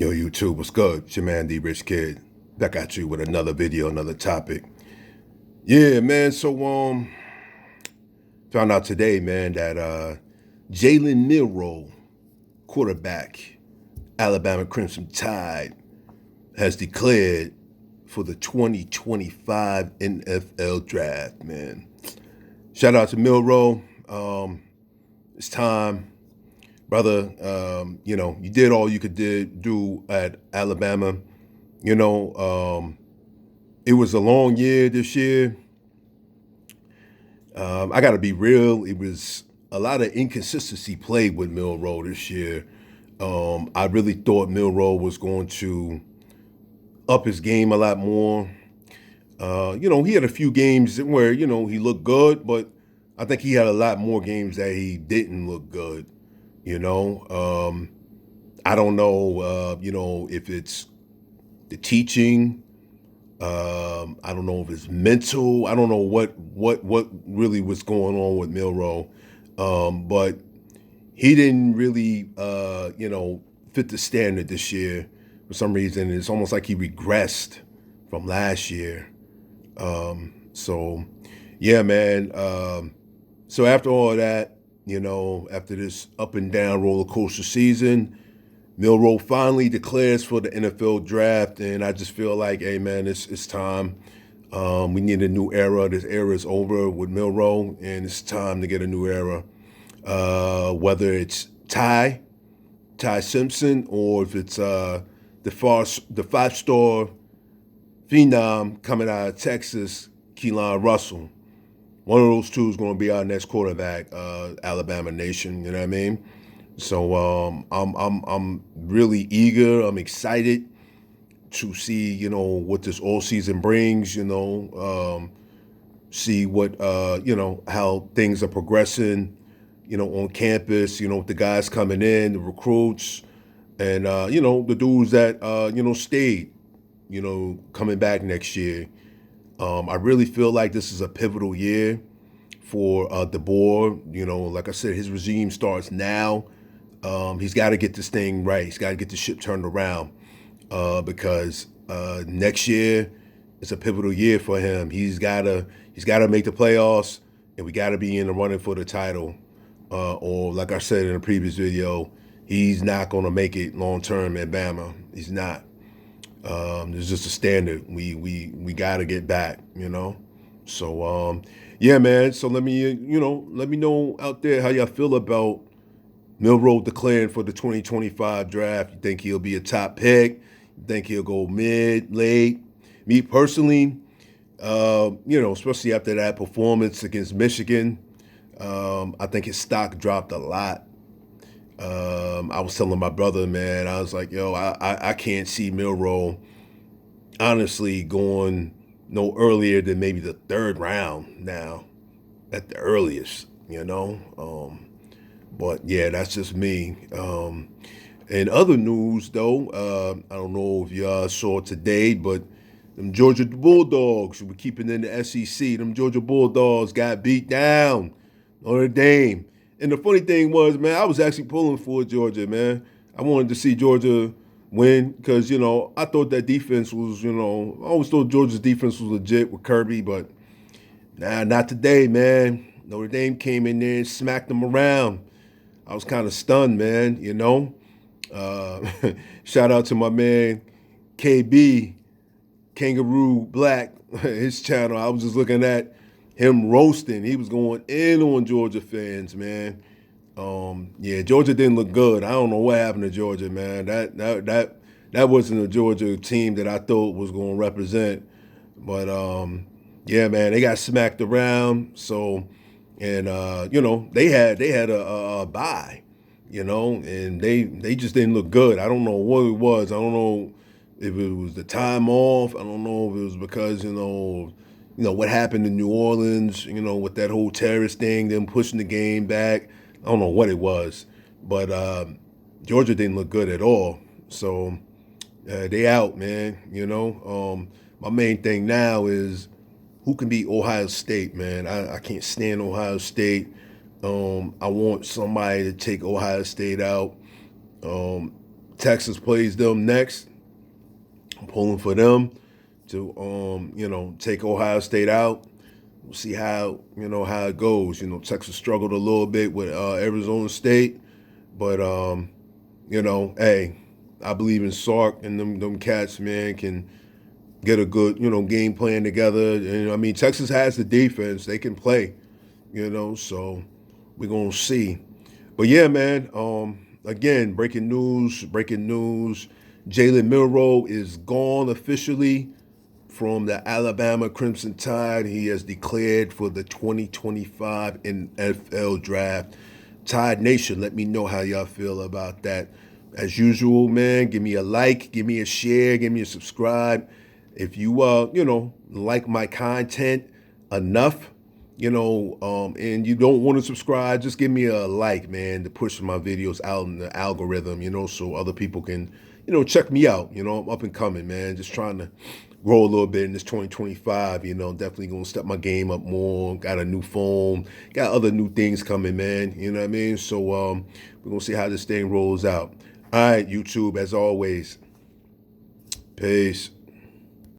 Yo, YouTube, what's good? It's your man, D Rich Kid. Back at you with another video, another topic. Yeah, man. So, found out today, man, that Jalen Milroe, quarterback, Alabama Crimson Tide, has declared for the 2025 NFL Draft. Man, shout out to Milroe. It's time, brother. You did all you could do at Alabama. It was a long year this year. I got to be real. It was a lot of inconsistency played with Milroe this year. I really thought Milroe was going to up his game a lot more. He had a few games where, he looked good, but I think he had a lot more games that he didn't look good. I don't know, if it's the teaching. I don't know if it's mental. I don't know what really was going on with Milroe, but he didn't really fit the standard this year for some reason. It's almost like he regressed from last year. So yeah, man. So after all of that, after this up and down roller coaster season, Milroe finally declares for the NFL draft, and I just feel like, hey man, it's time. We need a new era. This era is over with Milroe, and it's time to get a new era. Whether it's Ty Simpson, or if it's the five-star phenom coming out of Texas, Keelan Russell. One of those two is going to be our next quarterback, Alabama Nation. You know what I mean? So I'm really eager. I'm excited to see what this all season brings. See what how things are progressing. On campus. With the guys coming in, the recruits, and the dudes that stayed. Coming back next year. I really feel like this is a pivotal year for DeBoer. Like I said, his regime starts now. He's got to get this thing right. He's got to get the ship turned around because next year is a pivotal year for him. He's got to make the playoffs, and we got to be in the running for the title. Or like I said in a previous video, he's not going to make it long term at Bama. He's not. There's just a standard. We got to get back. So yeah, man. So let me know out there how y'all feel about Milroe declaring for the 2025 draft. You think he'll be a top pick? You think he'll go mid, late? Me personally, especially after that performance against Michigan, I think his stock dropped a lot. I was telling my brother, man, I was like, yo, I can't see Milroe honestly going no earlier than maybe the third round now, at the earliest, But yeah, that's just me. In other news, though, I don't know if y'all saw today, but them Georgia Bulldogs, we're keeping in the SEC. Them Georgia Bulldogs got beat down, Notre Dame. And the funny thing was, man, I was actually pulling for Georgia, man. I wanted to see Georgia win because, I thought that defense was, I always thought Georgia's defense was legit with Kirby, but nah, not today, man. Notre Dame came in there and smacked them around. I was kind of stunned, man, Shout out to my man, KB, Kangaroo Black, his channel. I was just looking at him roasting. He was going in on Georgia fans, man. Yeah, Georgia didn't look good. I don't know what happened to Georgia, man. That wasn't a Georgia team that I thought was going to represent. But yeah, man, they got smacked around. So, and they had a bye, and they just didn't look good. I don't know what it was. I don't know if it was the time off. I don't know if it was because what happened in New Orleans, with that whole terrorist thing, them pushing the game back. I don't know what it was, but Georgia didn't look good at all. So they out, man. My main thing now is who can beat Ohio State, man. I can't stand Ohio State. I want somebody to take Ohio State out. Texas plays them next. I'm pulling for them to take Ohio State out. We'll see how it goes. Texas struggled a little bit with Arizona State, but hey, I believe in Sark and them cats, man, can get a good game plan together. And I mean, Texas has the defense; they can play. So we're gonna see. But yeah, man. Again, breaking news. Jalen Milroe is gone officially from the Alabama Crimson Tide. He has declared for the 2025 NFL Draft. Tide Nation, let me know how y'all feel about that. As usual, man, give me a like, give me a share, give me a subscribe. If you like my content enough, and you don't want to subscribe, just give me a like, man, to push my videos out in the algorithm, so other people can, check me out. I'm up and coming, man. Just trying to grow a little bit in this 2025, definitely going to step my game up more. Got a new phone, got other new things coming, man. You know what I mean? So we're going to see how this thing rolls out. All right, YouTube, as always. Peace.